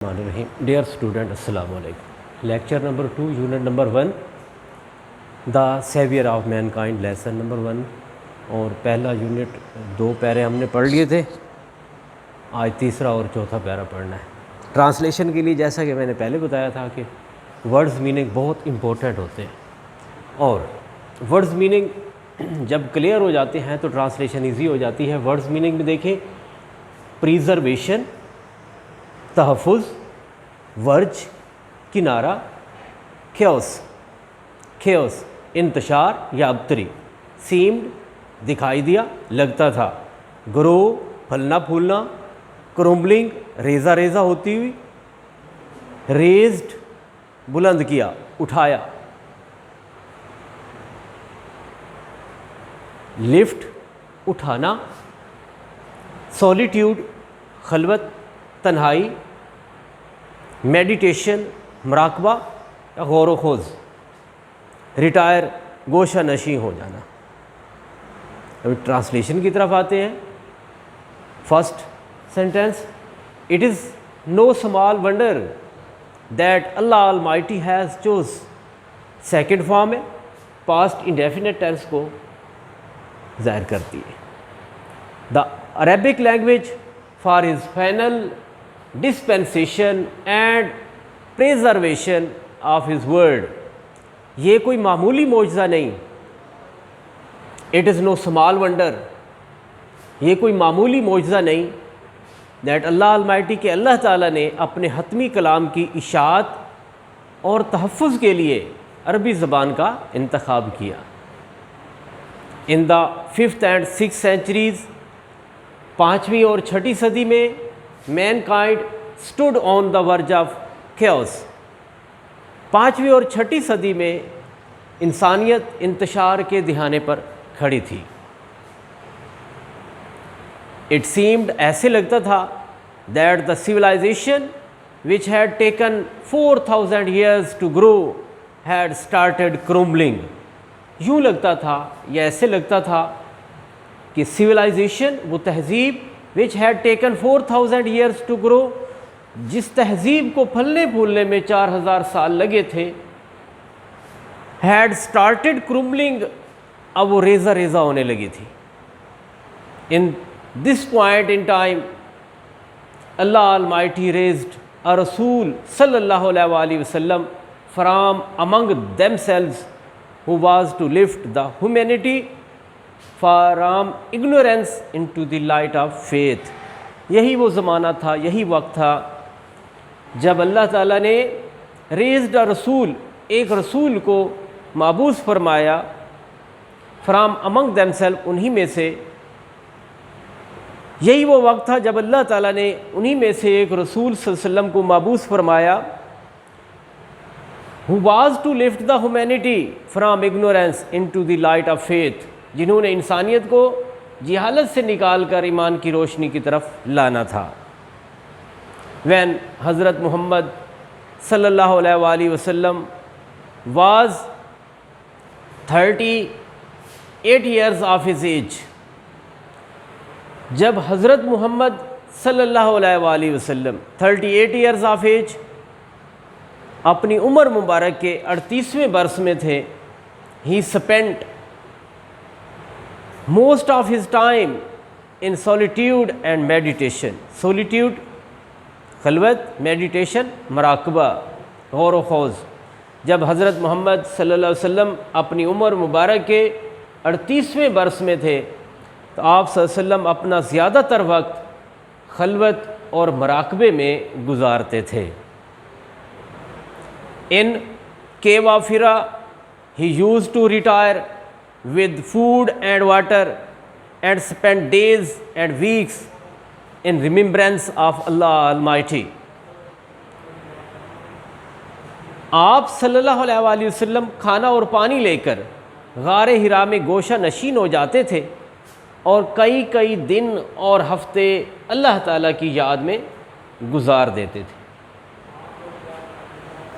Dear student, Assalamu alaikum. Lecture number 2, unit number 1, The Savior of Mankind, lesson number 1. اور پہلا unit 2 پیرے ہم نے پڑھ لیے تھے، آج تیسرا اور چوتھا پیرا پڑھنا ہے۔ ٹرانسلیشن کے لیے جیسا کہ میں نے پہلے بتایا تھا کہ ورڈز میننگ بہت امپورٹنٹ ہوتے ہیں، اور ورڈز میننگ جب کلیئر ہو جاتے ہیں تو ٹرانسلیشن ایزی ہو جاتی ہے۔ ورڈز میننگ میں دیکھیں، پریزرویشن تحفظ، ورج کنارہ، کھیوس انتشار یا ابتری، سیمڈ دکھائی دیا لگتا تھا، گرو پھلنا پھولنا، کرومبلنگ ریزہ ریزہ ہوتی ہوئی، ریزڈ بلند کیا اٹھایا، لفٹ اٹھانا، سولیٹیوڈ خلوت تنہائی، میڈیٹیشن مراقبہ یا غور و خوض، ریٹائر گوشہ نشیں ہو جانا۔ ابھی ٹرانسلیشن کی طرف آتے ہیں۔ First sentence, it is no small wonder that Allah almighty has chose. Second form ہے، پاسٹ انڈیفینٹ ٹینس کو ظاہر کرتی ہے۔ The Arabic language for his final dispensation and preservation of his word. یہ کوئی معمولی معجزہ نہیں، it is no small wonder, یہ کوئی معمولی معجزہ نہیں، دیٹ اللہ آلمائٹی کہ اللہ تعالیٰ نے اپنے حتمی کلام کی اشاعت اور تحفظ کے لیے عربی زبان کا انتخاب کیا۔ ان دا 5th and 6th centuries، 5ویں اور 6ٹھی صدی میں mankind stood on the verge of chaos۔ 5ویں اور 6ٹھی صدی میں انسانیت انتشار کے دہانے پر کھڑی تھی۔ It seemed ایسے لگتا تھا that the civilization which had taken 4,000 years to grow had started crumbling۔ یوں لگتا تھا یا ایسے لگتا تھا کہ civilization، وہ تہذیب which had taken 4,000 years to grow، جس تہذیب کو پھلنے پھولنے میں 4,000 سال لگے تھے، had started crumbling، اب وہ ریزہ ریزہ ہونے لگی تھی۔ in this point in time، Allah Almighty raised a رسول صلی اللہ علیہ وآلہ وسلم from among themselves who was to lift the humanity from ignorance into the light of faith۔ یہی وہ زمانہ تھا، یہی وقت تھا جب اللہ تعالیٰ نے raised a رسول، ایک رسول کو مبعوث فرمایا، from among themselves، انہی میں سے۔ یہی وہ وقت تھا جب اللہ تعالیٰ نے انہی میں سے ایک رسول صلی اللہ علیہ وسلم کو مبعوث فرمایا، who was to lift the humanity from ignorance into the light of faith، جنہوں نے انسانیت کو جہالت سے نکال کر ایمان کی روشنی کی طرف لانا تھا۔ when حضرت محمد صلی اللہ علیہ وآلہ وسلم was 38 years of his age، جب حضرت محمد صلی اللہ علیہ وآلہ وسلم 38 years of age، اپنی عمر مبارک کے 38ویں برس میں تھے، he spent most of his time in solitude and meditation۔ solitude خلوت، میڈیٹیشن مراقبہ، غور و خوض۔ جب حضرت محمد صلی اللہ علیہ وسلم اپنی عمر مبارک کے 38ویں برس میں تھے تو آپ صلی اللہ علیہ وسلم اپنا زیادہ تر وقت خلوت اور مراقبے میں گزارتے تھے۔ in cave of Hira he used to retire with food and water and spend days and weeks in remembrance of Allah Almighty۔ آپ صلی اللہ علیہ وآلہ وسلم کھانا اور پانی لے کر غار ہرا میں گوشہ نشین ہو جاتے تھے اور کئی دن اور ہفتے اللہ تعالیٰ کی یاد میں گزار دیتے تھے۔